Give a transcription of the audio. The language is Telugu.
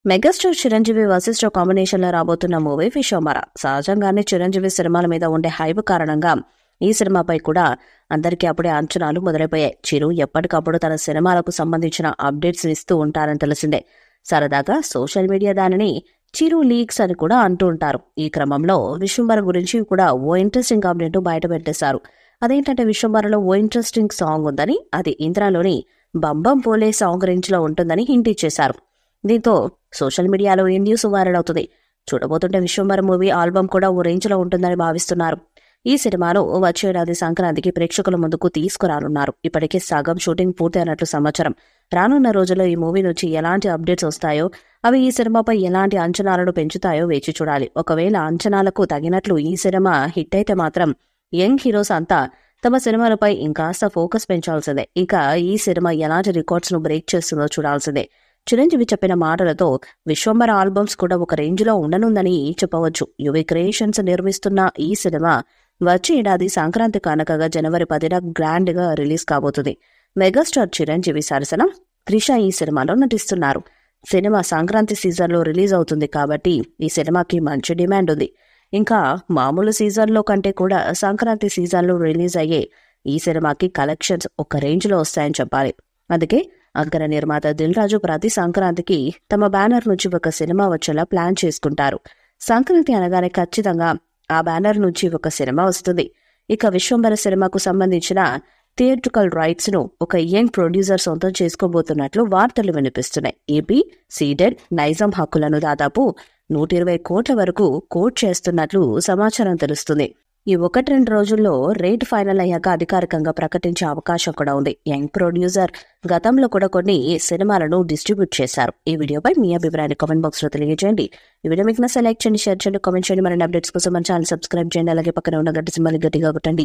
మెగాస్టార్ చిరంజీవి వశిష్ఠ కాంబినేషన్ లో రాబోతున్న మూవీ విశ్వంబర. సహజంగానే చిరంజీవి సినిమాల మీద ఉండే హైప్ కారణంగా ఈ సినిమాపై కూడా అందరికీ అప్పుడే అంచనాలు మొదలైపోయాయి. చిరు ఎప్పటికప్పుడు తన సినిమాలకు సంబంధించిన అప్డేట్స్ ఇస్తూ ఉంటారని తెలిసిందే. సరదాగా సోషల్ మీడియా దానిని చిరు లీక్స్ అని కూడా అంటూ ఉంటారు. ఈ క్రమంలో విశ్వంబర గురించి కూడా ఓ ఇంట్రెస్టింగ్ అప్డేట్ బయట పెట్టేశారు. అదేంటంటే విశ్వంబరలో ఓ ఇంట్రెస్టింగ్ సాంగ్ ఉందని, అది ఇంద్రాలోని బంబం పోలే సాంగ్ రేంజ్ లో ఉంటుందని హింట్ ఇచ్చేశారు. దీంతో సోషల్ మీడియాలో ఈ న్యూస్ వైరల్ అవుతుంది. చూడబోతుంటే విశ్వంబర మూవీ ఆల్బమ్ కూడా ఓ రేంజ్ లో ఉంటుందని భావిస్తున్నారు. ఈ సినిమాను వచ్చే ఏడాది సంక్రాంతికి ప్రేక్షకుల ముందుకు తీసుకురానున్నారు. ఇప్పటికే సగం షూటింగ్ పూర్తి అయినట్లు సమాచారం. రానున్న రోజుల్లో ఈ మూవీ నుంచి ఎలాంటి అప్డేట్స్ వస్తాయో, అవి ఈ సినిమాపై ఎలాంటి అంచనాలను పెంచుతాయో వేచి చూడాలి. ఒకవేళ అంచనాలకు తగినట్లు ఈ సినిమా హిట్ అయితే మాత్రం యంగ్ హీరోస్ అంతా తమ సినిమాలపై ఇంకాస్త ఫోకస్ పెంచాల్సిందే. ఇక ఈ సినిమా ఎలాంటి రికార్డ్స్ ను బ్రేక్ చేస్తుందో చూడాల్సిందే. చిరంజీవి చెప్పిన మాటలతో విశ్వంబర ఆల్బమ్స్ కూడా ఒక రేంజ్ లో ఉండనుందని చెప్పవచ్చు. యువి క్రియేషన్స్ నిర్మిస్తున్న ఈ సినిమా వచ్చే ఏడాది సంక్రాంతి కానుకగా జనవరి 10న గ్రాండ్ గా రిలీజ్ కాబోతుంది. మెగాస్టార్ చిరంజీవి సరసన త్రిష ఈ సినిమాలో నటిస్తున్నారు. సినిమా సంక్రాంతి సీజన్ లో రిలీజ్ అవుతుంది కాబట్టి ఈ సినిమాకి మంచి డిమాండ్ ఉంది. ఇంకా మామూలు సీజన్ లో కంటే కూడా సంక్రాంతి సీజన్ లో రిలీజ్ అయ్యే ఈ సినిమాకి కలెక్షన్స్ ఒక రేంజ్ లో వస్తాయని చెప్పాలి. అందుకే అగ్ర నిర్మాత దిల్ రాజు ప్రతి సంక్రాంతికి తమ బ్యానర్ నుంచి ఒక సినిమా వచ్చేలా ప్లాన్ చేసుకుంటారు. సంక్రాంతి అనగానే ఖచ్చితంగా ఆ బ్యానర్ నుంచి ఒక సినిమా వస్తుంది. ఇక విశ్వంబర సినిమాకు సంబంధించిన థియేట్రికల్ రైట్స్ ను ఒక యంగ్ ప్రొడ్యూసర్ సొంతం చేసుకోబోతున్నట్లు వార్తలు వినిపిస్తున్నాయి. ఏపీ సీడెడ్ నైజాం హక్కులను దాదాపు 120 కోట్ల వరకు కోట్ చేస్తున్నట్లు సమాచారం తెలుస్తుంది. ఈ 1-2 రోజుల్లో రేట్ ఫైనల్ అయ్యాక అధికారికంగా ప్రకటించే అవకాశం కూడా ఉంది. యంగ్ ప్రొడ్యూసర్ గతంలో కూడా కొన్ని సినిమాలను డిస్ట్రిబ్యూట్ చేశారు. ఈ వీడియోపై మీ అభిప్రాయాన్ని కామెంట్ బాక్స్ లో తెలియజేయండి. ఈ వీడియో మీకు సెలెక్ట్ చేయండి, షేర్ చేయండి, కామెంట్ చేయండి. మరిన్ని అప్డేట్స్ కోసం మన ఛానల్ సబ్స్క్రైబ్ చేయండి. అలాగే పక్కన ఉన్న గంట సింబల్ గట్టిగా కొట్టండి.